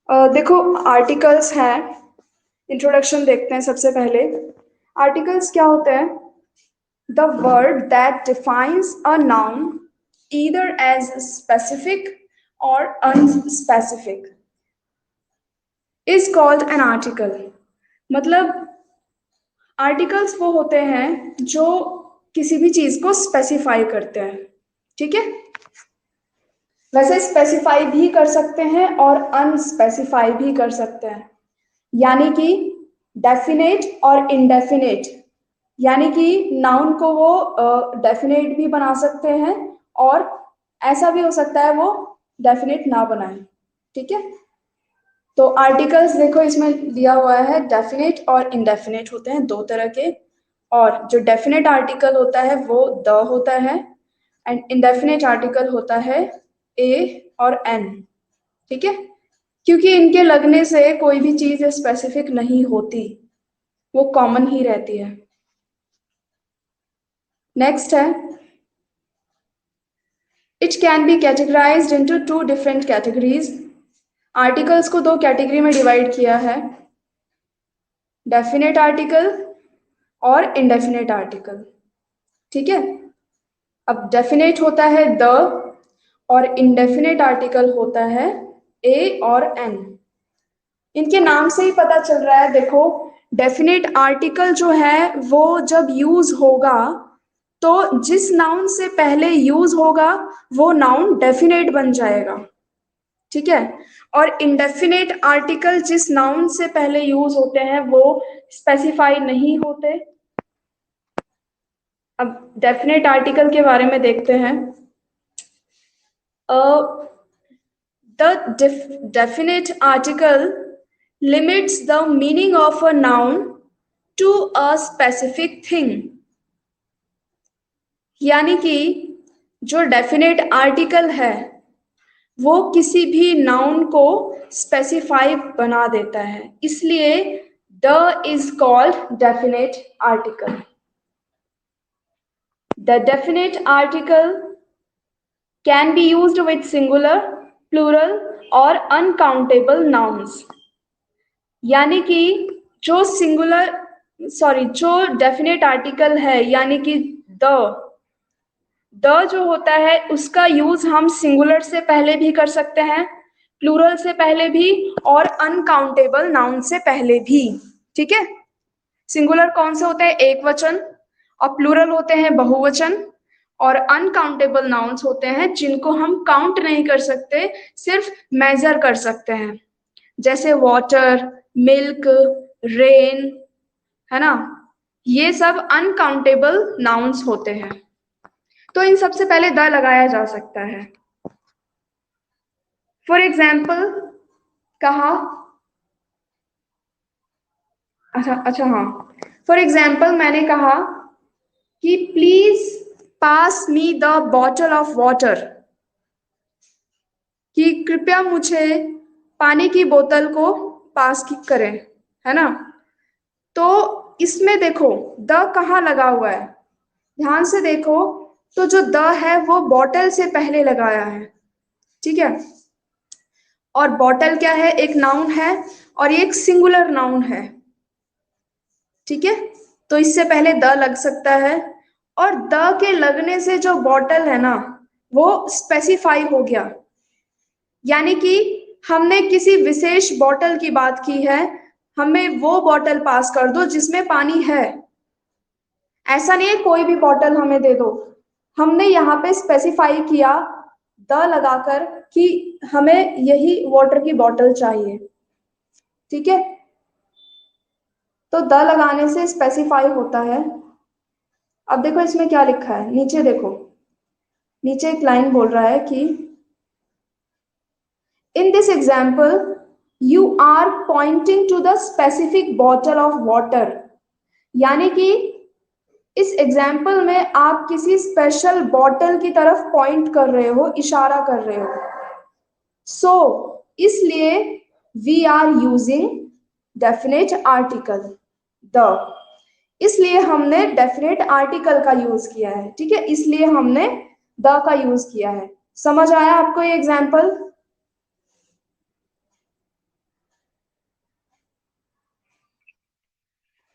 देखो, आर्टिकल्स हैं। इंट्रोडक्शन देखते हैं सबसे पहले। आर्टिकल्स क्या होते हैं? The word that defines a noun either as specific or unspecific is called an article. मतलब आर्टिकल्स वो होते हैं जो किसी भी चीज को स्पेसिफाई करते हैं। ठीक है। वैसे स्पेसिफाई भी कर सकते हैं और अनस्पेसिफाई भी कर सकते हैं। यानी कि डेफिनेट और इनडेफिनेट। यानी कि नाउन को वो डेफिनेट भी बना सकते हैं और ऐसा भी हो सकता है वो डेफिनेट ना बनाए। ठीक है। तो आर्टिकल्स देखो इसमें दिया हुआ है, डेफिनेट और इनडेफिनेट होते हैं, दो तरह के। और जो डेफिनेट आर्टिकल होता है वो द होता है, एंड इनडेफिनेट आर्टिकल होता है ए और एन। ठीक है। क्योंकि इनके लगने से कोई भी चीज स्पेसिफिक नहीं होती, वो कॉमन ही रहती है। नेक्स्ट है, it can be categorised into two different categories. Articles को दो कैटेगरी में डिवाइड किया है, डेफिनेट आर्टिकल और इनडेफिनेट आर्टिकल। ठीक है। अब डेफिनेट होता है द और इनडेफिनेट आर्टिकल होता है ए और एन। इनके नाम से ही पता चल रहा है। देखो, डेफिनेट आर्टिकल जो है वो जब यूज होगा तो जिस नाउन से पहले यूज होगा वो नाउन डेफिनेट बन जाएगा। ठीक है। और इंडेफिनेट आर्टिकल जिस नाउन से पहले यूज होते हैं वो स्पेसिफाई नहीं होते। अब डेफिनेट आर्टिकल के बारे में देखते हैं। The definite article limits the meaning of a noun to a specific thing। यानी कि जो डेफिनेट आर्टिकल है वो किसी भी नाउन को स्पेसिफाई बना देता है, इसलिए the is called definite article. The definite article can be used with singular, plural और अनकाउंटेबल नाउन्स। यानी कि जो सिंगुलर जो डेफिनेट आर्टिकल है यानी कि द द जो होता है उसका यूज हम सिंगुलर से पहले भी कर सकते हैं, प्लूरल से पहले भी और अनकाउंटेबल नाउन से पहले भी। ठीक है। सिंगुलर कौन से होते हैं? एक वचन। और प्लूरल होते हैं बहुवचन। और अनकाउंटेबल नाउन्स होते हैं जिनको हम काउंट नहीं कर सकते, सिर्फ मेजर कर सकते हैं। जैसे वाटर, मिल्क, रेन, है ना। ये सब अनकाउंटेबल नाउन्स होते हैं। तो इन सबसे पहले द लगाया जा सकता है। फॉर एग्जाम्पल कहा, अच्छा अच्छा हाँ, फॉर एग्जाम्पल मैंने कहा कि please pass me the bottle of water, कि कृपया मुझे पानी की बोतल को पास की करें, है ना। तो इसमें देखो द कहाँ लगा हुआ है, ध्यान से देखो। तो जो द है वो बॉटल से पहले लगाया है। ठीक है। और बॉटल क्या है? एक नाउन है और ये एक सिंगुलर नाउन है। ठीक है। तो इससे पहले द लग सकता है, और द के लगने से जो बॉटल है ना वो स्पेसिफाई हो गया। यानी कि हमने किसी विशेष बॉटल की बात की है, हमें वो बॉटल पास कर दो जिसमें पानी है। ऐसा नहीं है कोई भी बॉटल हमें दे दो। हमने यहाँ पे स्पेसिफाई किया द लगाकर कि हमें यही वाटर की बॉटल चाहिए। ठीक है। तो द लगाने से स्पेसिफाई होता है। अब देखो इसमें क्या लिखा है, नीचे देखो। नीचे एक लाइन बोल रहा है कि in this example you are pointing to the specific bottle of water. यानी कि इस एग्जाम्पल में आप किसी स्पेशल बॉटल की तरफ पॉइंट कर रहे हो, इशारा कर रहे हो। सो इसलिए we are using definite article the. इसलिए हमने डेफिनेट आर्टिकल का यूज किया है। ठीक है। इसलिए हमने द का यूज किया है। समझ आया आपको ये एग्जाम्पल?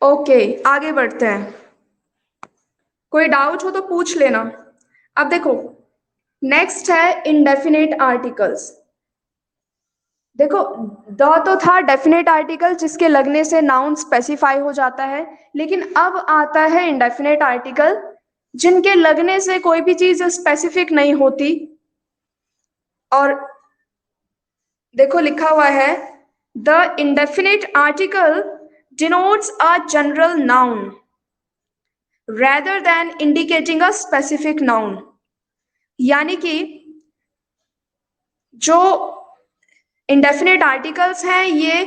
ओके, आगे बढ़ते हैं। कोई डाउट हो तो पूछ लेना। अब देखो, नेक्स्ट है इंडेफिनेट आर्टिकल्स। देखो, द तो था डेफिनेट आर्टिकल जिसके लगने से नाउन स्पेसिफाई हो जाता है, लेकिन अब आता है इंडेफिनेट आर्टिकल जिनके लगने से कोई भी चीज स्पेसिफिक नहीं होती। और देखो लिखा हुआ है, the indefinite article denotes a general noun rather than indicating a specific noun। यानी कि जो इंडेफिनेट आर्टिकल्स हैं ये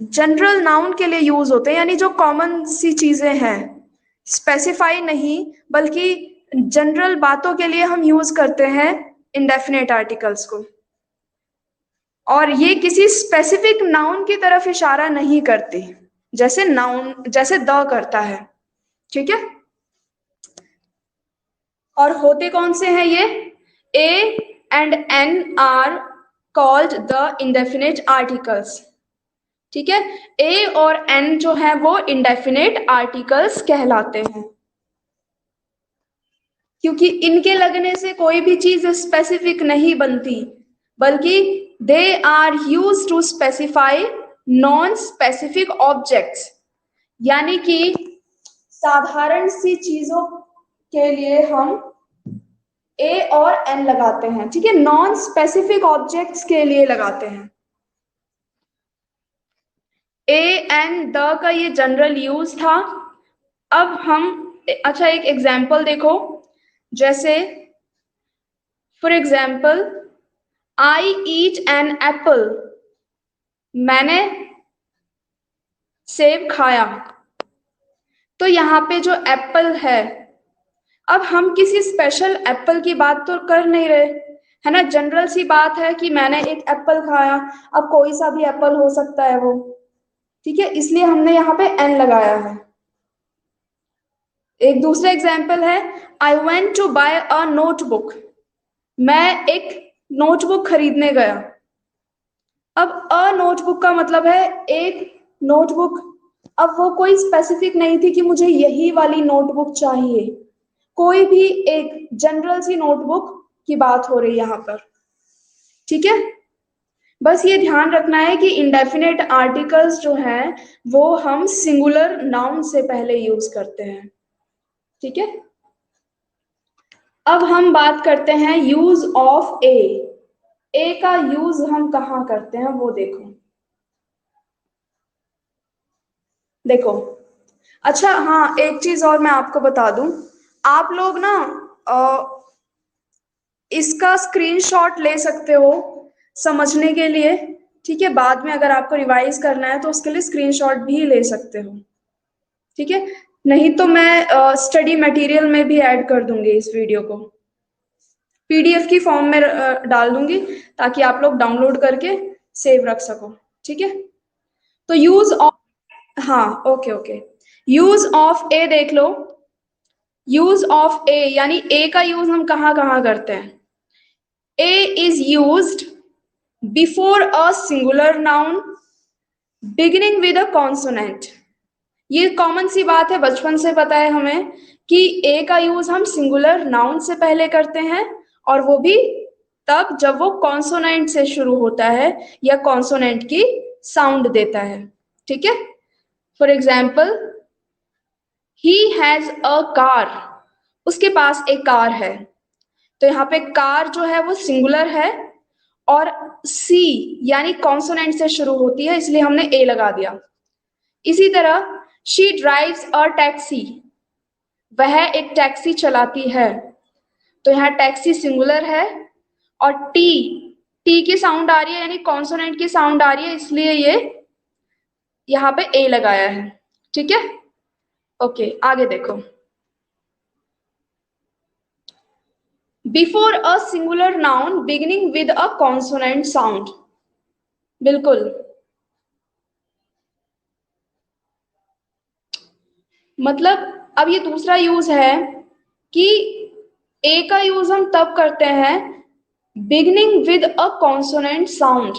जनरल नाउन के लिए यूज होते हैं, यानी जो कॉमन सी चीजें हैं, स्पेसिफाई नहीं बल्कि जनरल बातों के लिए हम यूज करते हैं इंडेफिनेट आर्टिकल्स को। और ये किसी स्पेसिफिक नाउन की तरफ इशारा नहीं करती, जैसे नाउन जैसे द करता है। ठीक है, और होते कौन से हैं ये? A and an are called the indefinite articles. ठीक है, ए और एन जो है वो इंडेफिनेट आर्टिकल्स कहलाते हैं, क्योंकि इनके लगने से कोई भी चीज स्पेसिफिक नहीं बनती, बल्कि they are use to specify non specific objects. यानी कि साधारण सी चीजों के लिए हम ए और एन लगाते हैं, ठीक है, नॉन स्पेसिफिक ऑब्जेक्ट्स के लिए लगाते हैं। ए एन द का ये जनरल यूज था। अब हम अच्छा एक एग्जाम्पल देखो, जैसे for example I eat an apple, मैंने सेब खाया। तो यहाँ पे जो एप्पल है, अब हम किसी स्पेशल एप्पल की बात तो कर नहीं रहे, है ना, जनरल सी बात है कि मैंने एक एप्पल खाया। अब कोई सा भी एप्पल हो सकता है वो, ठीक है, इसलिए हमने यहाँ पे एन लगाया है। एक दूसरा एग्जाम्पल है, I went to buy a notebook, मैं एक नोटबुक खरीदने गया। अब अ नोटबुक का मतलब है एक नोटबुक। अब वो कोई स्पेसिफिक नहीं थी कि मुझे यही वाली नोटबुक चाहिए, कोई भी एक जनरल सी नोटबुक की बात हो रही है यहाँ पर। ठीक है, बस ये ध्यान रखना है कि इंडेफिनेट आर्टिकल्स जो हैं वो हम सिंगुलर नाउन से पहले यूज करते हैं। ठीक है, अब हम बात करते हैं यूज ऑफ ए। ए का यूज हम कहाँ करते हैं वो देखो। देखो, अच्छा हाँ, एक चीज और मैं आपको बता दूं, आप लोग ना इसका स्क्रीनशॉट ले सकते हो समझने के लिए। ठीक है, बाद में अगर आपको रिवाइज करना है तो उसके लिए स्क्रीनशॉट भी ले सकते हो। ठीक है, नहीं तो मैं स्टडी मटेरियल में भी ऐड कर दूंगी इस वीडियो को, पीडीएफ की फॉर्म में डाल दूंगी ताकि आप लोग डाउनलोड करके सेव रख सको। ठीक है, तो यूज ऑफ, हाँ ओके ओके, यूज ऑफ ए देख लो। यूज ऑफ ए यानी ए का यूज हम कहाँ कहाँ करते हैं? A is used before a singular noun beginning with a consonant. ये कॉमन सी बात है, बचपन से पता है हमें कि ए का यूज हम सिंगुलर नाउन से पहले करते हैं, और वो भी तब जब वो कॉन्सोनेंट से शुरू होता है या कॉन्सोनेंट की साउंड देता है। ठीक है, for example he has a car, उसके पास एक कार है। तो यहाँ पे कार जो है वो सिंगुलर है और सी यानी कॉन्सोनेंट से शुरू होती है, इसलिए हमने ए लगा दिया। इसी तरह शी ड्राइव्स अ टैक्सी, वह एक टैक्सी चलाती है। तो यहाँ टैक्सी सिंगुलर है और टी, टी की साउंड आ रही है यानी कॉन्सोनेंट की साउंड आ रही है, इसलिए ये यहाँ पे ए लगाया है। ठीक है, ओके आगे देखो। Before a singular noun beginning with a consonant sound, बिल्कुल, मतलब अब ये दूसरा यूज है कि ए का यूज हम तब करते हैं beginning with a consonant sound,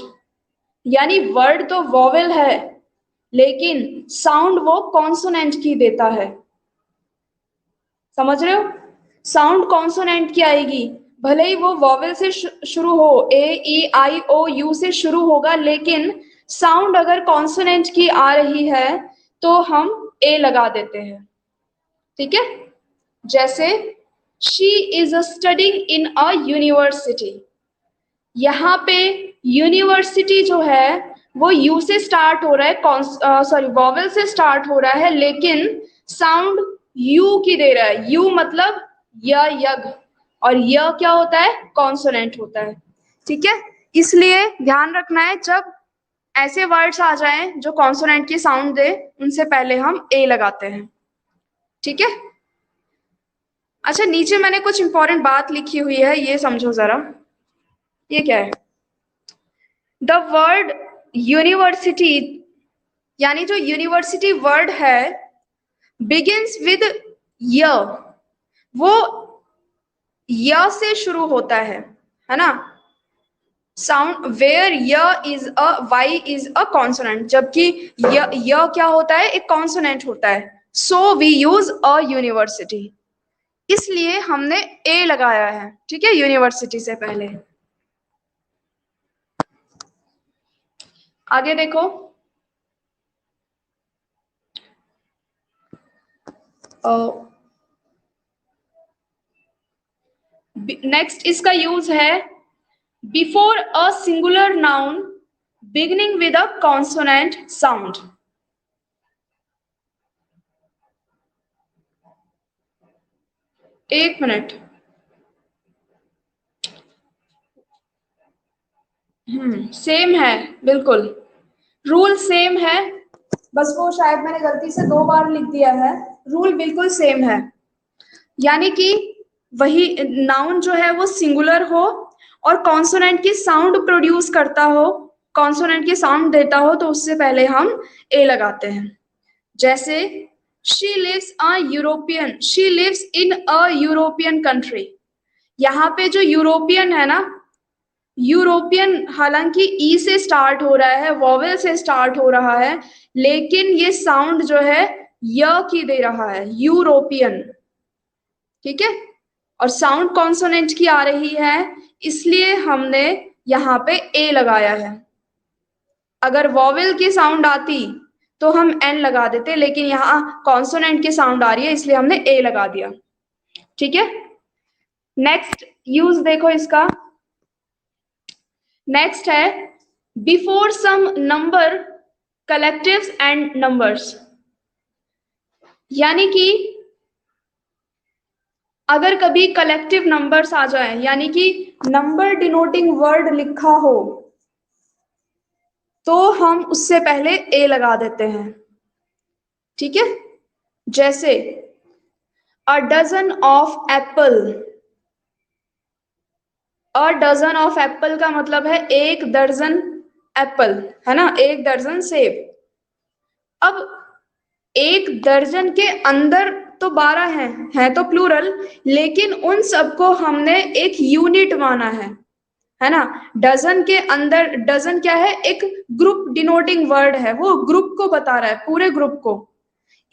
यानी वर्ड तो वॉवेल है लेकिन साउंड वो कॉन्सोनेंट की देता है। समझ रहे हो? साउंड कॉन्सोनेंट की आएगी, भले ही वो वॉवेल से शुरू हो, ए ई आई ओ यू से शुरू होगा, लेकिन साउंड अगर कॉन्सोनेंट की आ रही है तो हम ए लगा देते हैं। ठीक है? जैसे she is studying in a university. यहाँ पे यूनिवर्सिटी जो है वो यू से स्टार्ट हो रहा है, सॉरी वॉवेल से स्टार्ट हो रहा है, लेकिन साउंड यू की दे रहा है। यू मतलब यग, और य क्या होता है? कॉन्सोनेंट होता है। ठीक है? इसलिए ध्यान रखना है, जब ऐसे वर्ड्स आ जाएं जो कॉन्सोनेंट की साउंड दे, उनसे पहले हम ए लगाते हैं। ठीक है? अच्छा, नीचे मैंने कुछ इंपॉर्टेंट बात लिखी हुई है, ये समझो जरा। ये क्या है? द वर्ड यूनिवर्सिटी, यानी जो यूनिवर्सिटी वर्ड है, बिगिंस विद य, वो य से शुरू होता है ना? Sound where Y is a Y is a consonant, जबकि य क्या होता है? एक कॉन्सोनेंट होता है। So we use a university, इसलिए हमने ए लगाया है। ठीक है? यूनिवर्सिटी से पहले। आगे देखो। नेक्स्ट इसका यूज है before a singular noun beginning with a consonant sound. एक मिनट। सेम है, बिल्कुल रूल सेम है, बस वो शायद मैंने गलती से 2 बार लिख दिया है। रूल बिल्कुल सेम है, यानी कि वही नाउन जो है वो सिंगुलर हो और कॉन्सोनेंट की साउंड प्रोड्यूस करता हो, कॉन्सोनेंट की साउंड देता हो, तो उससे पहले हम ए लगाते हैं। जैसे she lives in a European country. यहाँ पे जो यूरोपियन है ना, यूरोपियन हालांकि ई से स्टार्ट हो रहा है, वॉवेल से स्टार्ट हो रहा है, लेकिन ये साउंड जो है य की दे रहा है, यूरोपियन। ठीक है? और साउंड कॉन्सोनेंट की आ रही है, इसलिए हमने यहाँ पे ए लगाया है। अगर वॉवेल की साउंड आती तो हम एन लगा देते, लेकिन यहाँ कॉन्सोनेंट की साउंड आ रही है, इसलिए हमने ए लगा दिया। ठीक है? नेक्स्ट यूज देखो इसका। नेक्स्ट है before some number collectives and numbers, यानी कि अगर कभी कलेक्टिव नंबर्स आ जाए, यानी कि नंबर डिनोटिंग वर्ड लिखा हो, तो हम उससे पहले ए लगा देते हैं। ठीक है? जैसे a dozen of apple. A dozen of apple का मतलब है एक दर्जन एप्पल, है ना? एक दर्जन सेब। अब एक दर्जन के अंदर तो 12 हैं तो प्लूरल, लेकिन उन सबको हमने एक यूनिट माना है ना? डजन के अंदर, डजन क्या है? एक ग्रुप डिनोटिंग वर्ड है, वो ग्रुप को बता रहा है, पूरे ग्रुप को,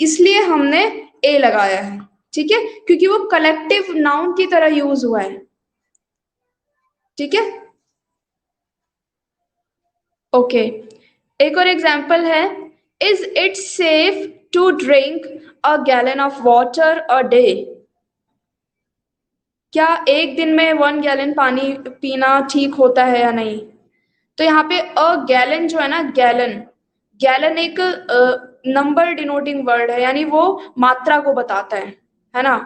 इसलिए हमने ए लगाया है। ठीक है? क्योंकि वो कलेक्टिव नाउन की तरह यूज हुआ है। ठीक है? ओके। एक और एग्जांपल है, is it safe to drink a gallon of water a day? क्या एक दिन में 1 गैलन पानी पीना ठीक होता है या नहीं? तो यहाँ पे अ गैलन जो है ना, गैलन, गैलन एक नंबर डिनोटिंग वर्ड है, यानी वो मात्रा को बताता है ना?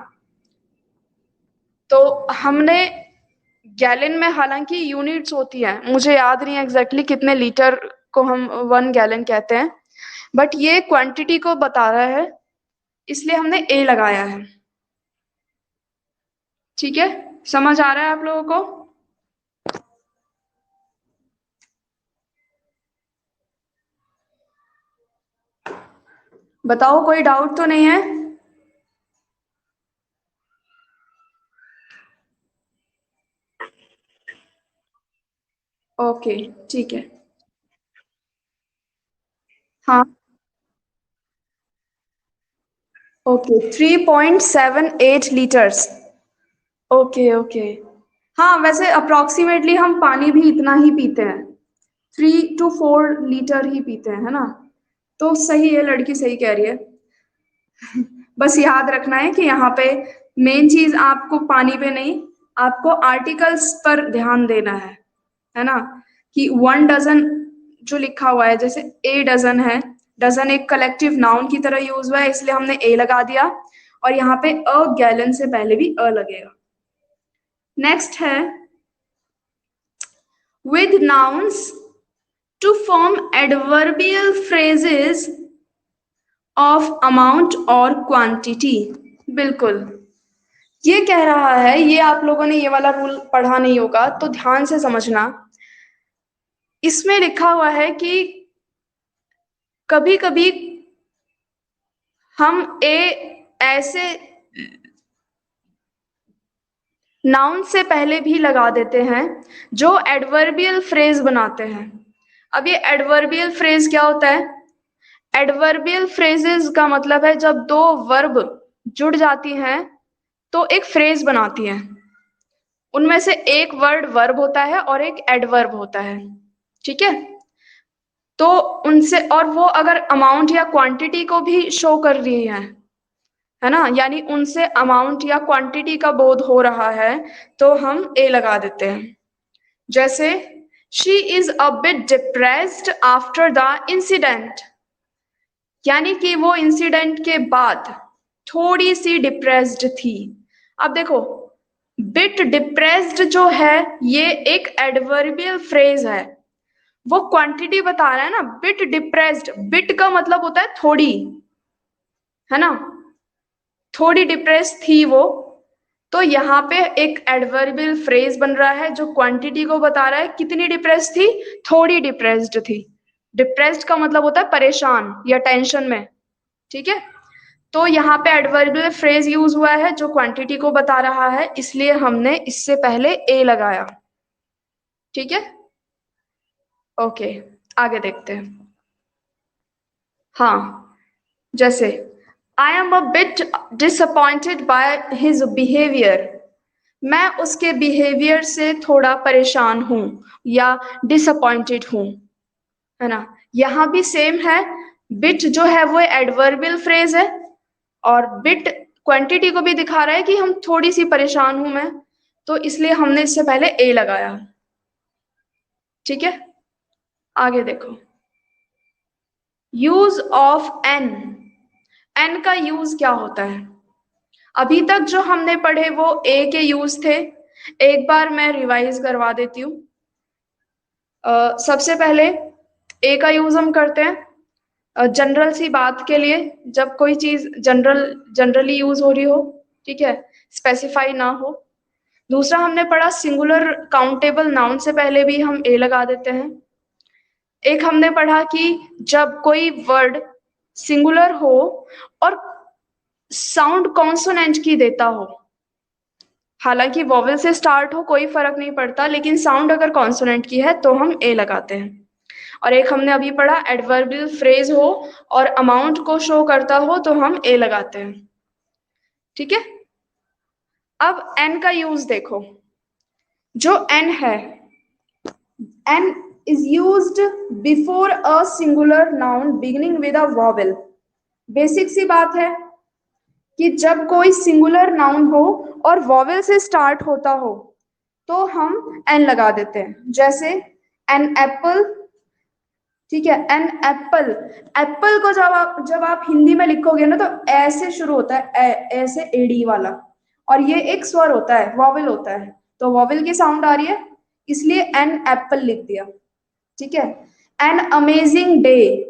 तो हमने गैलन में, हालांकि यूनिट्स होती है, मुझे याद नहीं है एग्जैक्टली कितने लीटर को हम 1 गैलन कहते हैं, बट ये क्वांटिटी को बता रहा है, इसलिए हमने ए लगाया है। ठीक है? समझ आ रहा है आप लोगों को? बताओ, कोई डाउट तो नहीं है? ओके, ठीक है। हाँ, ओके, 3.78 लीटर्स। Okay okay. हाँ, वैसे अप्रोक्सीमेटली हम पानी भी इतना ही पीते हैं, 3 to 4 लीटर ही पीते हैं, है ना। तो सही है, लड़की सही कह रही है। बस याद रखना है कि यहाँ पे मेन चीज आपको पानी पे नहीं, आपको आर्टिकल्स पर ध्यान देना है ना। कि 1 डजन जो लिखा हुआ है, जैसे ए डजन है, डजन एक कलेक्टिव नाउन की तरह यूज हुआ है, इसलिए हमने ए लगा दिया। और यहाँ पे अ गैलन से पहले भी अ लगेगा। नेक्स्ट है with nouns to form adverbial phrases of amount और quantity। बिल्कुल, ये कह रहा है, ये आप लोगों ने ये वाला रूल पढ़ा नहीं होगा तो ध्यान से समझना। इसमें लिखा हुआ है कि कभी कभी हम ऐसे नाउन से पहले भी लगा देते हैं जो एडवर्बियल फ्रेज बनाते हैं। अब ये एडवर्बियल फ्रेज क्या होता है? एडवर्बियल फ्रेजेस का मतलब है जब दो वर्ब जुड़ जाती हैं तो एक फ्रेज बनाती हैं। उनमें से एक वर्ब होता है और एक एडवर्ब होता है, ठीक है। तो उनसे, और वो अगर अमाउंट या क्वांटिटी को भी शो कर रही है ना, यानी उनसे अमाउंट या क्वांटिटी का बोध हो रहा है, तो हम ए लगा देते हैं। जैसे she is a bit depressed after the incident, यानी कि वो इंसिडेंट के बाद थोड़ी सी डिप्रेस्ड थी। अब देखो, बिट डिप्रेस्ड जो है ये एक एडवर्बियल फ्रेज है, वो क्वांटिटी बता रहा है ना। बिट डिप्रेस्ड, बिट का मतलब होता है थोड़ी, है ना, थोड़ी डिप्रेस थी वो। तो यहाँ पे एक एडवर्बियल फ्रेज बन रहा है जो क्वांटिटी को बता रहा है कितनी डिप्रेस थी, थोड़ी डिप्रेस्ड थी। डिप्रेस्ड का मतलब होता है परेशान या टेंशन में, ठीक है। तो यहाँ पे एडवर्बियल फ्रेज यूज हुआ है जो क्वांटिटी को बता रहा है, इसलिए हमने इससे पहले ए लगाया, ठीक है। ओके, आगे देखते हैं। हाँ, जैसे I am a bit disappointed by his behaviour, मैं उसके बिहेवियर से थोड़ा परेशान हूं या डिसअपॉइंटेड हूं, है ना। यहाँ भी सेम है, बिट जो है वो एडवर्बियल फ्रेज है और बिट क्वांटिटी को भी दिखा रहा है कि हम थोड़ी सी परेशान हूं मैं, तो इसलिए हमने इससे पहले ए लगाया, ठीक है। आगे देखो, यूज ऑफ एन। एन का यूज क्या होता है? अभी तक जो हमने पढ़े वो ए के यूज थे, एक बार मैं रिवाइज करवा देती हूँ। सबसे पहले ए का यूज हम करते हैं जनरल सी बात के लिए, जब कोई चीज जनरली यूज हो रही हो, ठीक है, स्पेसिफाई ना हो। दूसरा हमने पढ़ा सिंगुलर काउंटेबल नाउन से पहले भी हम ए लगा देते हैं। एक हमने पढ़ा कि जब कोई वर्ड सिंगुलर हो और साउंड कॉन्सोनेंट की देता हो, हालांकि वॉवेल से स्टार्ट हो कोई फर्क नहीं पड़ता, लेकिन साउंड अगर कॉन्सोनेंट की है तो हम ए लगाते हैं। और एक हमने अभी पढ़ा एडवर्बियल फ्रेज हो और अमाउंट को शो करता हो तो हम ए लगाते हैं, ठीक है। अब एन का यूज देखो, जो एन है, an is used before a singular noun beginning with a vowel. Basic सी बात है कि जब कोई सिंगुलर नाउन हो और वॉवेल से स्टार्ट होता हो तो हम एन लगा देते हैं। जैसे एन एप्पल, ठीक है, एन एप्पल। एप्पल को जब आप हिंदी में लिखोगे ना तो ऐसे शुरू होता है, ऐसे एडी वाला, और ये एक स्वर होता है, वॉवेल होता है, तो वॉवेल की साउंड आ रही है, इसलिए एन एप्पल लिख दिया, ठीक है। An amazing day,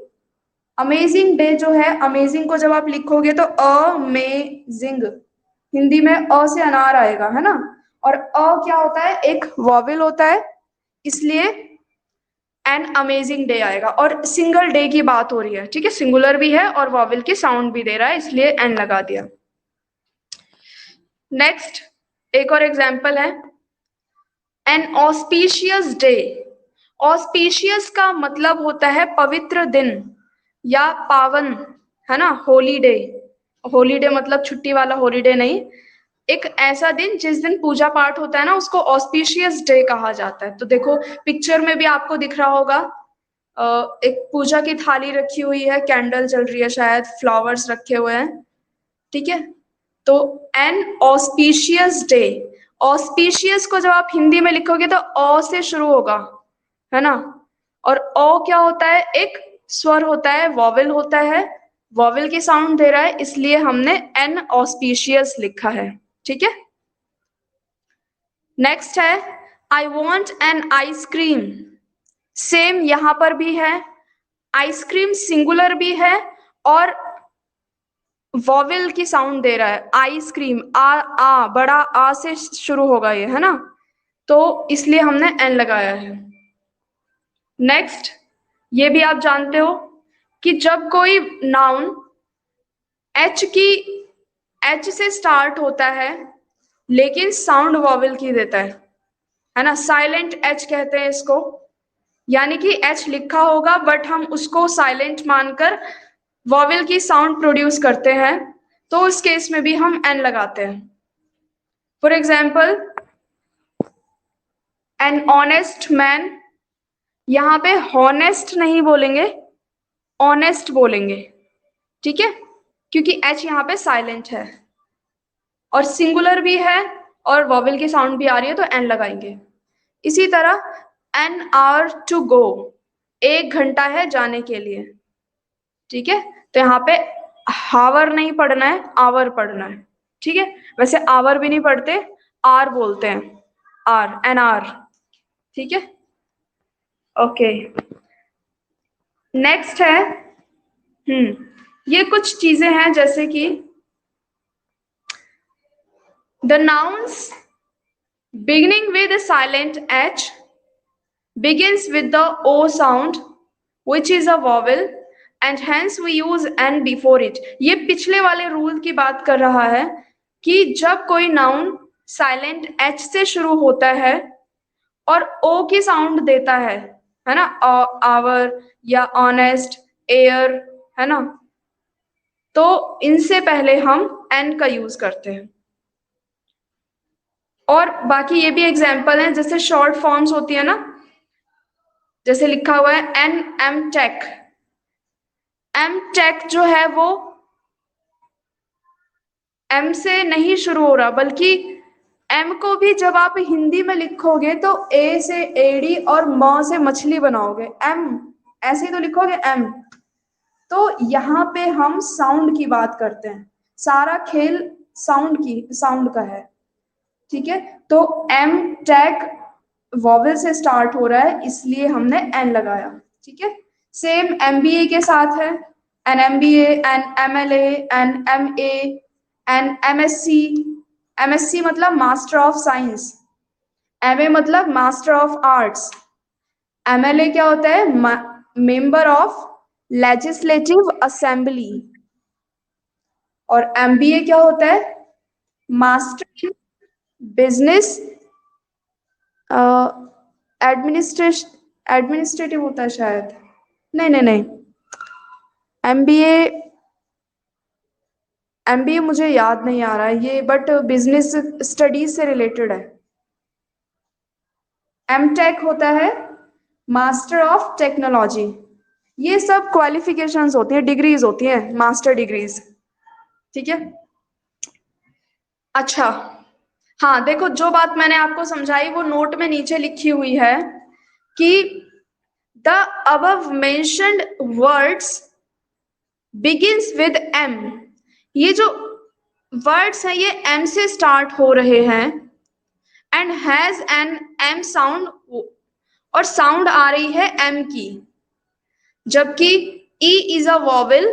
amazing day जो है, अमेजिंग को जब आप लिखोगे तो अमेजिंग, हिंदी में अ से अनार आएगा, है ना। और अ क्या होता है, एक वॉवेल होता है, इसलिए एन अमेजिंग डे आएगा। और सिंगल डे की बात हो रही है, ठीक है, सिंगुलर भी है और वॉवेल की साउंड भी दे रहा है, इसलिए एन लगा दिया। नेक्स्ट एक और एग्जाम्पल है, एन ऑस्पिशियस डे। ऑस्पिशियस का मतलब होता है पवित्र दिन या पावन, है ना, होली डे। हॉलीडे मतलब छुट्टी वाला हॉलीडे नहीं, एक ऐसा दिन जिस दिन पूजा पाठ होता है ना, उसको ऑस्पिशियस डे कहा जाता है। तो देखो पिक्चर में भी आपको दिख रहा होगा, एक पूजा की थाली रखी हुई है, कैंडल जल रही है, शायद फ्लावर्स रखे हुए हैं, ठीक है। तो एन ऑस्पिशियस डे, ऑस्पिशियस को जब आप हिंदी में लिखोगे तो ओ से शुरू होगा, है ना। और ओ क्या होता है, एक स्वर होता है, वॉवेल होता है, वॉवेल की साउंड दे रहा है, इसलिए हमने एन ऑस्पिशियस लिखा है, ठीक है। नेक्स्ट है I want an ice cream. Same यहां पर भी है, आइसक्रीम सिंगुलर भी है और वॉवेल की साउंड दे रहा है, आइसक्रीम, आ बड़ा आ से शुरू होगा ये, है ना, तो इसलिए हमने एन लगाया है। नेक्स्ट, ये भी आप जानते हो कि जब कोई नाउन एच से स्टार्ट होता है लेकिन साउंड वॉवेल की देता है ना, साइलेंट एच कहते हैं इसको, यानी कि एच लिखा होगा बट हम उसको साइलेंट मानकर वॉवेल की साउंड प्रोड्यूस करते हैं, तो उस केस में भी हम एन लगाते हैं। For example, an honest man, यहां पे हॉनेस्ट नहीं बोलेंगे, ऑनेस्ट बोलेंगे, ठीक है, क्योंकि एच यहाँ पे साइलेंट है और सिंगुलर भी है और वॉवेल की साउंड भी आ रही है, तो एन लगाएंगे। इसी तरह एन आवर टू गो, 1 घंटा है जाने के लिए, ठीक है, तो यहाँ पे हावर नहीं पढ़ना है, आवर पढ़ना है, ठीक है। वैसे आवर भी नहीं पढ़ते, आर बोलते हैं, आर, एन आर, ठीक है। ओके, नेक्स्ट है, ये कुछ चीजें हैं जैसे कि the nouns beginning with a silent H begins with the O sound, which is a vowel, and hence we use N before it. ये पिछले वाले रूल की बात कर रहा है कि जब कोई नाउन साइलेंट H से शुरू होता है और O की साउंड देता है ना, आवर या ऑनेस्ट, एयर, है ना, तो इनसे पहले हम N का यूज करते हैं। और बाकी ये भी एग्जाम्पल है, जैसे शॉर्ट फॉर्म्स होती है ना, जैसे लिखा हुआ है an M tech, M tech जो है वो एम से नहीं शुरू हो रहा, बल्कि एम को भी जब आप हिंदी में लिखोगे तो ए से एड़ी और म से मछली बनाओगे, एम ऐसे ही तो लिखोगे एम। तो यहाँ पे हम साउंड की बात करते हैं, सारा खेल साउंड का है, ठीक है। तो एम टैग वॉवेल से स्टार्ट हो रहा है, इसलिए हमने एन लगाया, ठीक है। सेम एमबीए के साथ है, an MBA, an MLA, an MA, an MSc, MSc मतलब मास्टर ऑफ साइंस, एमए मतलब मास्टर ऑफ आर्ट्स, एमएलए क्या होता है, मेंबर ऑफ लेजिस्लेटिव असेंबली, और एमबीए क्या होता है, मास्टर इन बिजनेस एडमिनिस्ट्रेटिव होता है शायद, नहीं नहीं नहीं, एमबीए, एमबीए मुझे याद नहीं आ रहा है ये, बट बिजनेस स्टडीज से रिलेटेड है। एमटेक होता है मास्टर ऑफ टेक्नोलॉजी, ये सब क्वालिफिकेशंस होती है, डिग्रीज होती हैं, मास्टर डिग्रीज, ठीक है। अच्छा, हाँ देखो, जो बात मैंने आपको समझाई वो नोट में नीचे लिखी हुई है कि the above mentioned words begins with M, ये जो वर्ड्स हैं ये एम से स्टार्ट हो रहे हैं, and has an M sound, और साउंड आ रही है एम की, जबकि E is a vowel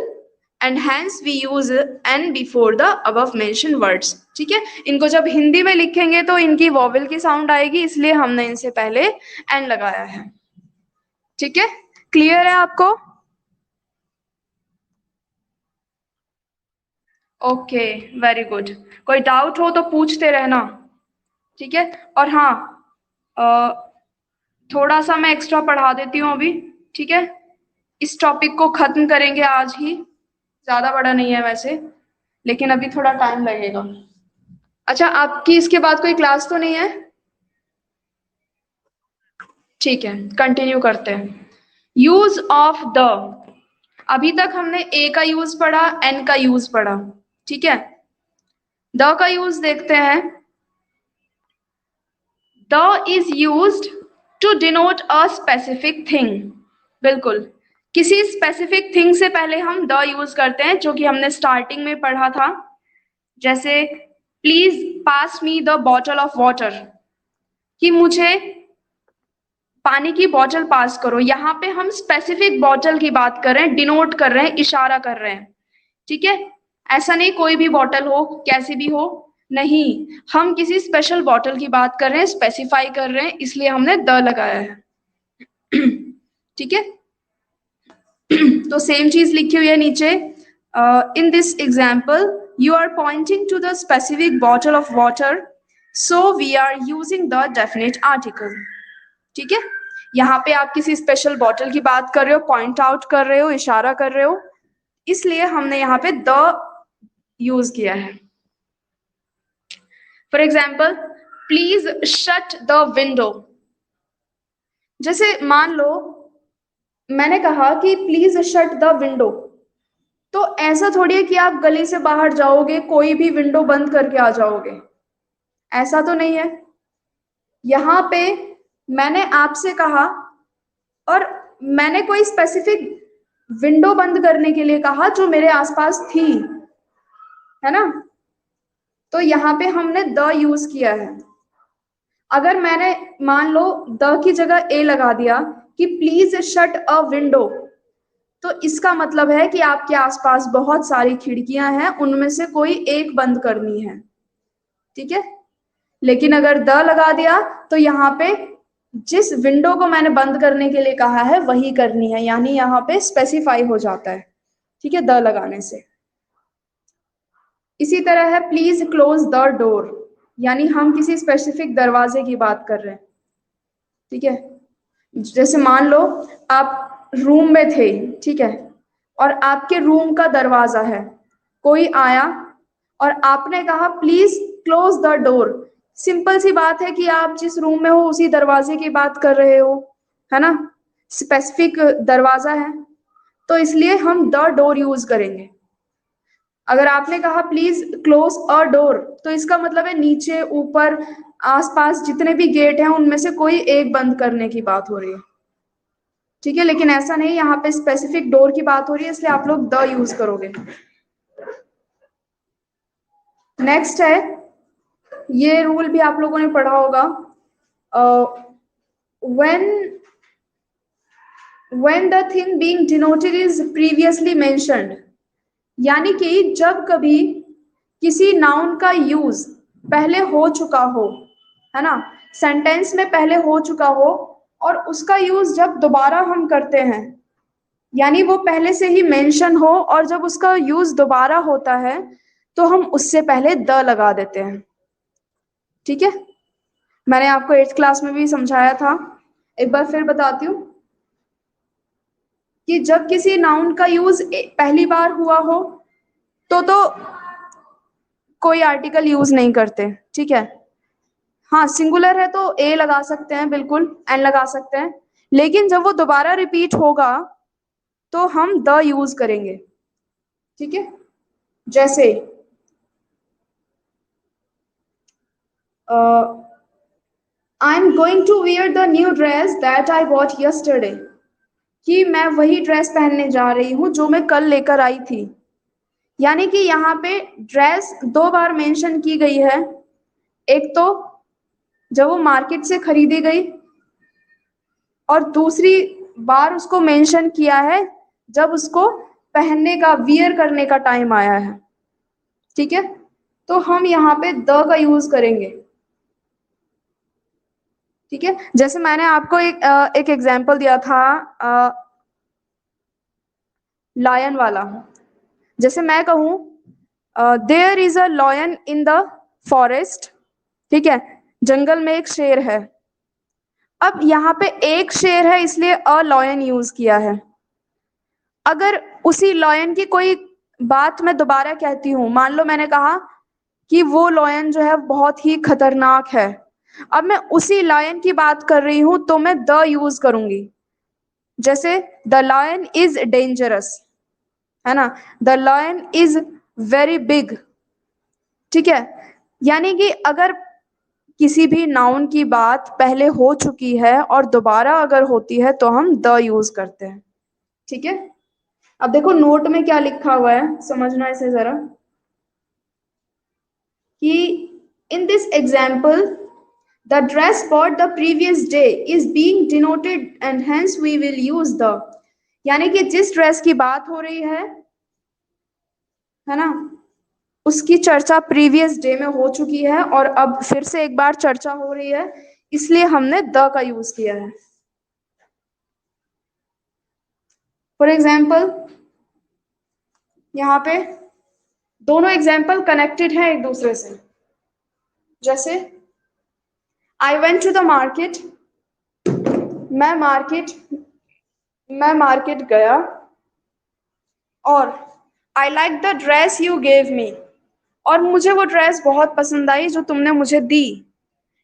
and hence we use an before the above mention words, ठीक है। इनको जब हिंदी में लिखेंगे तो इनकी वॉवेल की साउंड आएगी, इसलिए हमने इनसे पहले एन लगाया है, ठीक है। क्लियर है आपको? Okay, very good. कोई डाउट हो तो पूछते रहना, ठीक है। और हाँ, थोड़ा सा मैं एक्स्ट्रा पढ़ा देती हूँ अभी, ठीक है। इस टॉपिक को खत्म करेंगे आज ही, ज्यादा बड़ा नहीं है वैसे। लेकिन अभी थोड़ा टाइम लगेगा। अच्छा, आपकी इसके बाद कोई क्लास तो नहीं है? ठीक है, कंटिन्यू करते हैं। Use of the. अभी तक हमने ए का यूज पढ़ा, एन का यूज पढ़ा, ठीक है। द का यूज देखते हैं। The is used to denote a specific thing. बिल्कुल, किसी स्पेसिफिक थिंग से पहले हम द यूज करते हैं, जो कि हमने स्टार्टिंग में पढ़ा था। जैसे please pass me the bottle of water, कि मुझे पानी की बोतल पास करो। यहाँ पे हम स्पेसिफिक बोतल की बात कर रहे हैं, डिनोट कर रहे हैं, इशारा कर रहे हैं, ठीक है। ऐसा नहीं कोई भी बोतल हो, कैसी भी हो, नहीं, हम किसी स्पेशल बोतल की बात कर रहे हैं, स्पेसिफाई कर रहे हैं, इसलिए हमने द लगाया है। ठीक है। तो सेम चीज लिखी हुई है नीचे। In this example you are pointing to the specific bottle of water, so we are using the definite article. ठीक है, यहाँ पे आप किसी स्पेशल बॉटल की बात कर रहे हो, पॉइंट आउट कर रहे हो, इशारा कर रहे हो, इसलिए हमने यहाँ पे द यूज किया है। For example, please shut the window. जैसे मान लो मैंने कहा कि प्लीज शट द विंडो, तो ऐसा थोड़ी है कि आप गली से बाहर जाओगे, कोई भी विंडो बंद करके आ जाओगे, ऐसा तो नहीं है। यहाँ पे मैंने आपसे कहा और मैंने कोई स्पेसिफिक विंडो बंद करने के लिए कहा जो मेरे आसपास थी, है ना। तो यहाँ पे हमने द यूज किया है। अगर मैंने मान लो द की जगह ए लगा दिया कि प्लीज शट अ विंडो, तो इसका मतलब है कि आपके आसपास बहुत सारी खिड़कियां हैं, उनमें से कोई एक बंद करनी है, ठीक है। लेकिन अगर द लगा दिया तो यहाँ पे जिस विंडो को मैंने बंद करने के लिए कहा है वही करनी है, यानी यहाँ पे स्पेसिफाई हो जाता है, ठीक है, द लगाने से। इसी तरह है प्लीज क्लोज द डोर, यानी हम किसी स्पेसिफिक दरवाजे की बात कर रहे हैं, ठीक है। जैसे मान लो आप रूम में थे, ठीक है, और आपके रूम का दरवाजा है, कोई आया और आपने कहा please close the door. Simple सी बात है कि आप जिस रूम में हो उसी दरवाजे की बात कर रहे हो, है ना, स्पेसिफिक दरवाजा है, तो इसलिए हम द डोर यूज करेंगे। अगर आपने कहा प्लीज क्लोज अ डोर, तो इसका मतलब है नीचे ऊपर आसपास जितने भी गेट हैं उनमें से कोई एक बंद करने की बात हो रही है, ठीक है। लेकिन ऐसा नहीं, यहाँ पे स्पेसिफिक डोर की बात हो रही है, इसलिए आप लोग द यूज करोगे। नेक्स्ट है, ये रूल भी आप लोगों ने पढ़ा होगा, when when the thing being denoted is previously mentioned, यानी कि जब कभी किसी नाउन का यूज पहले हो चुका हो, है ना, सेंटेंस में पहले हो चुका हो, और उसका यूज जब दोबारा हम करते हैं, यानी वो पहले से ही मेंशन हो और जब उसका यूज दोबारा होता है तो हम उससे पहले द लगा देते हैं, ठीक है। मैंने आपको 8th क्लास में भी समझाया था, एक बार फिर बताती हूँ कि जब किसी नाउन का यूज पहली बार हुआ हो तो कोई आर्टिकल यूज नहीं करते, ठीक है। हाँ, सिंगुलर है तो ए लगा सकते हैं, बिल्कुल एन लगा सकते हैं, लेकिन जब वो दोबारा रिपीट होगा तो हम द यूज करेंगे, ठीक है। जैसे I am going to wear the new dress that I bought yesterday, कि मैं वही ड्रेस पहनने जा रही हूँ जो मैं कल लेकर आई थी। यानी कि यहाँ पे ड्रेस दो बार मेंशन की गई है, एक तो जब वो मार्केट से खरीदी गई, और दूसरी बार उसको मेंशन किया है जब उसको पहनने का, वियर करने का टाइम आया है, ठीक है। तो हम यहाँ पे द का यूज करेंगे, ठीक है। जैसे मैंने आपको एक एग्जांपल दिया था लायन वाला। जैसे मैं कहूँ there is a lion in the forest, ठीक है, जंगल में एक शेर है। अब यहाँ पे एक शेर है इसलिए अ लॉयन यूज किया है। अगर उसी लॉयन की कोई बात मैं दोबारा कहती हूँ, मान लो मैंने कहा कि वो लायन जो है बहुत ही खतरनाक है, अब मैं उसी लायन की बात कर रही हूं तो मैं द यूज करूंगी। जैसे द लायन इज डेंजरस, है ना, the lion is very big. ठीक है, यानी कि अगर किसी भी नाउन की बात पहले हो चुकी है और दोबारा अगर होती है तो हम द यूज करते हैं। ठीक है, अब देखो नोट में क्या लिखा हुआ है, समझना इसे जरा, कि in this example the dress bought the previous day is being denoted and hence we will use the, यानी कि जिस ड्रेस की बात हो रही है ना, उसकी चर्चा प्रीवियस डे में हो चुकी है और अब फिर से एक बार चर्चा हो रही है, इसलिए हमने द का यूज किया है। फॉर एग्जाम्पल यहाँ पे दोनों एग्जाम्पल कनेक्टेड है एक दूसरे से। जैसे I went to the market, मैं मार्केट मैं मार्केट गया, और I like the dress you gave me, और मुझे वो ड्रेस बहुत पसंद आई जो तुमने मुझे दी।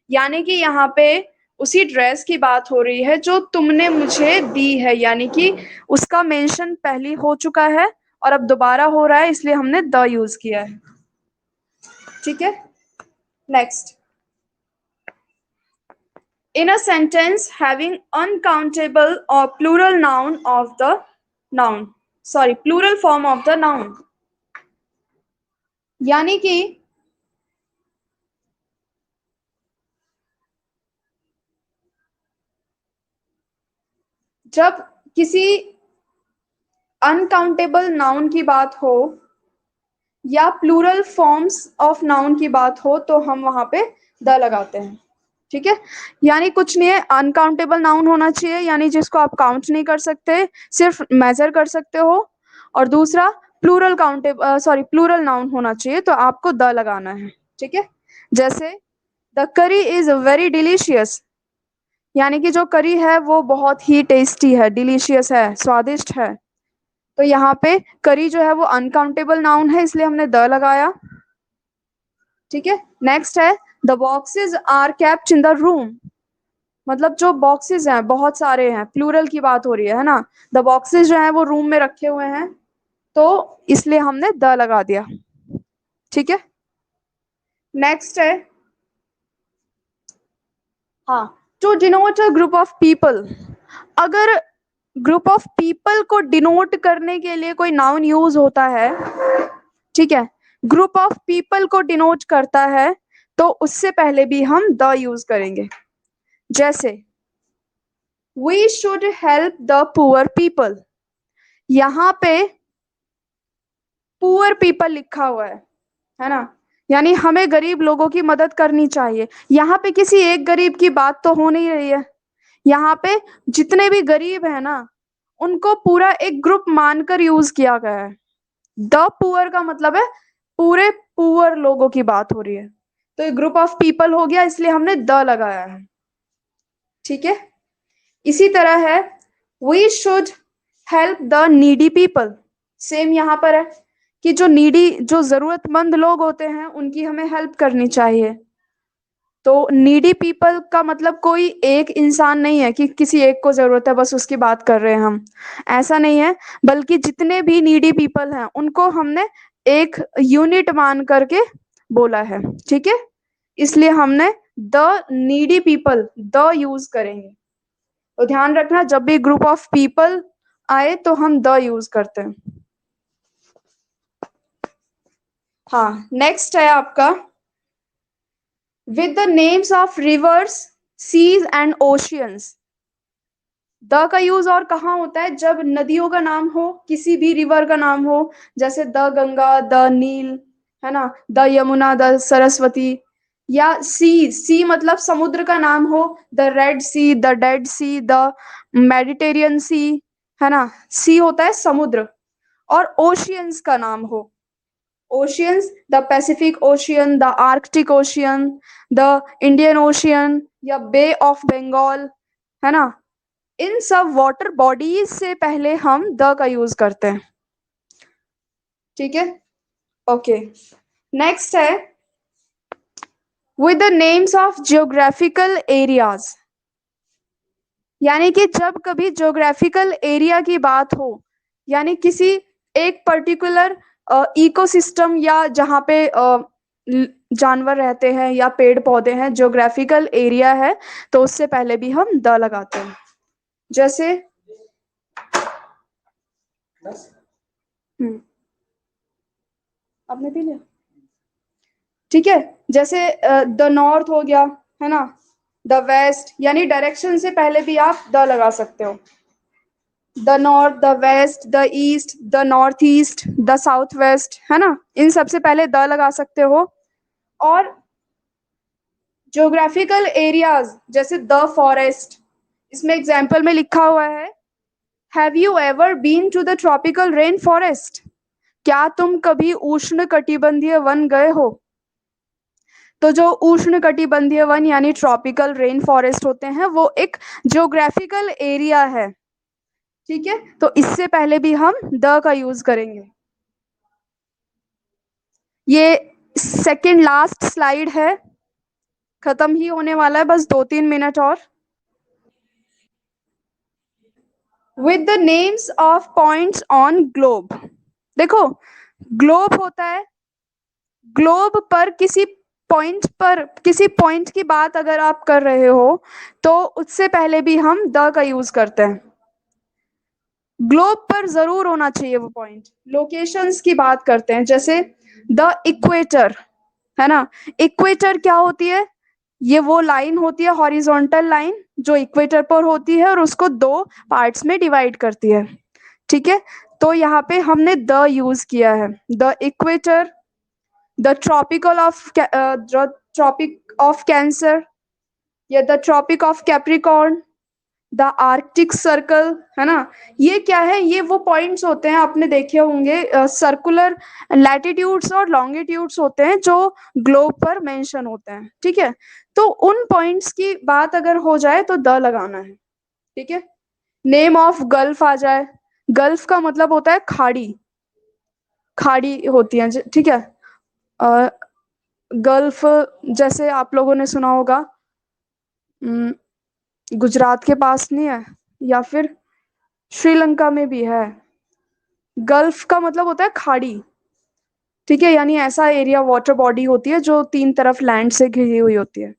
यानी कि यहाँ पे उसी ड्रेस की बात हो रही है जो तुमने मुझे दी है, यानी कि उसका मेंशन पहले हो चुका है और अब दोबारा हो रहा है, इसलिए हमने द यूज किया है। ठीक है, next, in a sentence having uncountable or plural noun of the noun, sorry, plural form of the noun, यानी कि जब किसी अनकाउंटेबल नाउन की बात हो या प्लूरल फॉर्म्स ऑफ नाउन की बात हो तो हम वहां पे द लगाते हैं। ठीक है, यानी कुछ नहीं है, अनकाउंटेबल नाउन होना चाहिए, यानी जिसको आप काउंट नहीं कर सकते, सिर्फ मेजर कर सकते हो। और दूसरा plural countable, sorry, plural noun होना चाहिए, तो आपको द लगाना है। ठीक है, जैसे द करी इज वेरी डिलीशियस, यानी कि जो करी है वो बहुत ही टेस्टी है, डिलीशियस है, स्वादिष्ट है। तो यहाँ पे करी जो है वो अनकाउंटेबल नाउन है, इसलिए हमने द लगाया। ठीक है, नेक्स्ट है the boxes are kept in the room, मतलब जो बॉक्सेस हैं बहुत सारे हैं, प्लूरल की बात हो रही है ना, द बॉक्सेस जो हैं वो रूम में रखे हुए हैं, तो इसलिए हमने द लगा दिया। ठीक है, नेक्स्ट है, हाँ, to denote a group of people, अगर ग्रुप ऑफ पीपल को डिनोट करने के लिए कोई नाउन यूज होता है, ठीक है, ग्रुप ऑफ पीपल को डिनोट करता है, तो उससे पहले भी हम द यूज करेंगे। जैसे we should help the poor people, यहाँ पे पुअर पीपल लिखा हुआ है ना, यानी हमें गरीब लोगों की मदद करनी चाहिए। यहाँ पे किसी एक गरीब की बात तो हो नहीं रही है, यहाँ पे जितने भी गरीब है ना उनको पूरा एक ग्रुप मानकर यूज किया गया है। द पुअर का मतलब है पूरे पुअर लोगों की बात हो रही है, तो ये ग्रुप ऑफ पीपल हो गया, इसलिए हमने द लगाया है। ठीक है, इसी तरह है we should help the needy people, same यहाँ पर है कि जो नीडी, जो जरूरतमंद लोग होते हैं उनकी हमें हेल्प करनी चाहिए। तो नीडी पीपल का मतलब कोई एक इंसान नहीं है कि किसी एक को जरूरत है बस उसकी बात कर रहे हैं हम, ऐसा नहीं है, बल्कि जितने भी नीडी पीपल हैं उनको हमने एक यूनिट मान करके बोला है। ठीक है, इसलिए हमने the needy people the use करेंगे। तो ध्यान रखना, जब भी ग्रुप ऑफ पीपल आए तो हम द यूज करते हैं। हाँ, नेक्स्ट है आपका with the names of rivers, seas and oceans, the का यूज और कहाँ होता है, जब नदियों का नाम हो, किसी भी रिवर का नाम हो, जैसे द गंगा, द नील, है ना, द यमुना, द सरस्वती, या सी मतलब समुद्र का नाम हो, the Red Sea, the Dead Sea, the Mediterranean Sea, है ना, सी होता है समुद्र। और ओशियंस का नाम हो, oceans the Pacific ocean, the Arctic ocean, the Indian ocean, या बे ऑफ बंगाल, है ना, इन सब वाटर बॉडीज से पहले हम द का यूज करते हैं। ठीक है, ओके। नेक्स्ट है with the names of geographical areas. यानी कि जब कभी ज्योग्राफिकल एरिया की बात हो, यानी किसी एक पर्टिकुलर इकोसिस्टम या जहाँ पे जानवर रहते हैं या पेड़ पौधे हैं, ज्योग्राफिकल एरिया है, तो उससे पहले भी हम द लगाते हैं। जैसे हम्म, आपने पी लिया, ठीक है। जैसे द नॉर्थ हो गया, है ना, द वेस्ट, यानी डायरेक्शन से पहले भी आप द लगा सकते हो। The north, the west, the east, the north east, the south west, है ना, इन सबसे पहले द लगा सकते हो। और ज्योग्राफिकल एरियाज जैसे द फॉरेस्ट, इसमें एग्जाम्पल में लिखा हुआ है, have you ever been to the tropical rainforest? क्या तुम कभी उष्ण कटिबंधीय वन गए हो? तो जो उष्ण कटिबंधीय वन यानी ट्रॉपिकल रेन फॉरेस्ट होते हैं, वो एक ज्योग्राफिकल एरिया है। ठीक है, तो इससे पहले भी हम द का यूज करेंगे। ये सेकंड लास्ट स्लाइड है, खत्म ही होने वाला है, बस 2-3 मिनट और। With the names of points on globe. देखो, ग्लोब होता है, ग्लोब पर किसी पॉइंट की बात अगर आप कर रहे हो, तो उससे पहले भी हम द का यूज करते हैं। ग्लोब पर जरूर होना चाहिए वो पॉइंट। लोकेशंस की बात करते हैं, जैसे द इक्वेटर, है ना। इक्वेटर क्या होती है? ये वो लाइन होती है, हॉरिजॉन्टल लाइन, जो इक्वेटर पर होती है और उसको दो पार्ट्स में डिवाइड करती है। ठीक है, तो यहाँ पे हमने द यूज किया है। The equator, the Tropic of Cancer, या the Tropic of Capricorn, the Arctic Circle, है ना। ये क्या है? ये वो पॉइंट्स होते हैं, आपने देखे होंगे, सर्कुलर लैटिट्यूड्स और लॉन्गिट्यूड्स होते हैं जो ग्लोब पर मेंशन होते हैं। ठीक है, तो उन पॉइंट्स की बात अगर हो जाए तो द लगाना है। ठीक है, नेम ऑफ गल्फ आ जाए, गल्फ का मतलब होता है खाड़ी, खाड़ी होती है, ठीक है। अ, गल्फ, जैसे आप लोगों ने सुना होगा, अम, गुजरात के पास नहीं है, या फिर श्रीलंका में भी है। गल्फ का मतलब होता है खाड़ी। ठीक है, यानी ऐसा एरिया, वाटर बॉडी होती है जो तीन तरफ लैंड से घिरी हुई होती है।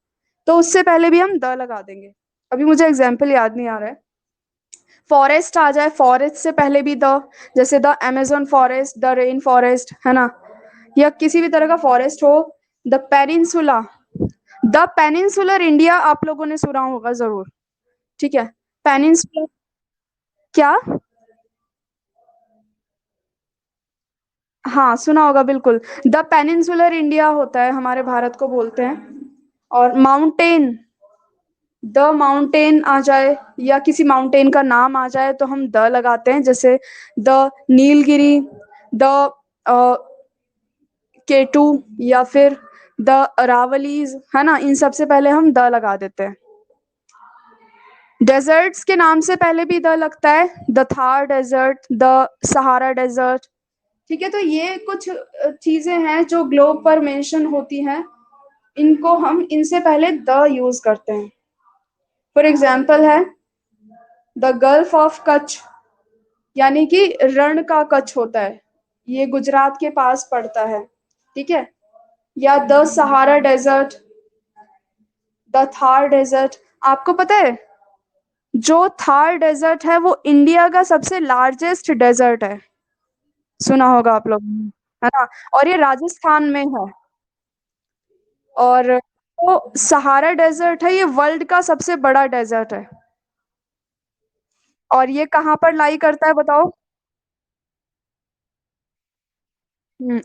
तो उससे पहले भी हम द लगा देंगे। अभी मुझे एग्जाम्पल याद नहीं आ रहा है। फॉरेस्ट आ जाए, फॉरेस्ट से पहले भी द, जैसे the Amazon forest, the rain forest, है ना, या किसी भी तरह का फॉरेस्ट हो। The peninsula, the peninsular India आप लोगों ने सुना होगा जरूर। ठीक है, पेनिनसुलर, क्या? हाँ, सुना होगा बिल्कुल। द पेनिनसुलर इंडिया होता है, हमारे भारत को बोलते हैं। और माउंटेन, द माउंटेन आ जाए, या किसी माउंटेन का नाम आ जाए, तो हम द लगाते हैं, जैसे द नीलगिरी, द केटू, या फिर द अरावलीज, है ना, इन सब से पहले हम द लगा देते हैं। डेजर्ट्स के नाम से पहले भी द लगता है, the Thar desert, the Sahara desert. ठीक है, तो ये कुछ चीजें हैं जो ग्लोब पर मेंशन होती हैं, इनको हम इनसे पहले द यूज करते हैं। फॉर एग्जाम्पल है द गल्फ ऑफ कच्छ, यानी कि रण का कच्छ होता है, ये गुजरात के पास पड़ता है। ठीक है, या the Sahara desert, the Thar desert. आपको पता है, जो थार डेजर्ट है वो इंडिया का सबसे लार्जेस्ट डेजर्ट है, सुना होगा आप लोग ने, है ना। और ये राजस्थान में है। और वो सहारा डेजर्ट है, ये वर्ल्ड का सबसे बड़ा डेजर्ट है। और ये कहाँ पर लाई करता है बताओ?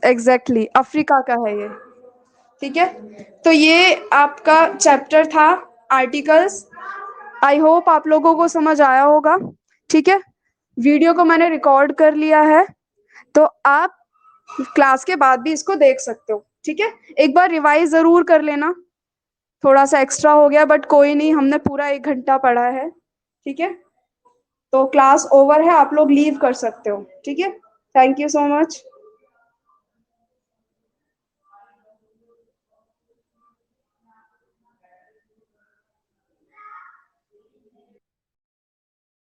एग्जैक्टली, अफ्रीका का है ये। ठीक है, तो ये आपका चैप्टर था, आर्टिकल्स। आई होप आप लोगों को समझ आया होगा। ठीक है, वीडियो को मैंने रिकॉर्ड कर लिया है, तो आप क्लास के बाद भी इसको देख सकते हो। ठीक है, एक बार रिवाइज जरूर कर लेना, थोड़ा सा एक्स्ट्रा हो गया, बट कोई नहीं, हमने पूरा 1 घंटा पढ़ा है। ठीक है, तो क्लास ओवर है, आप लोग लीव कर सकते हो। ठीक है, थैंक यू सो मच।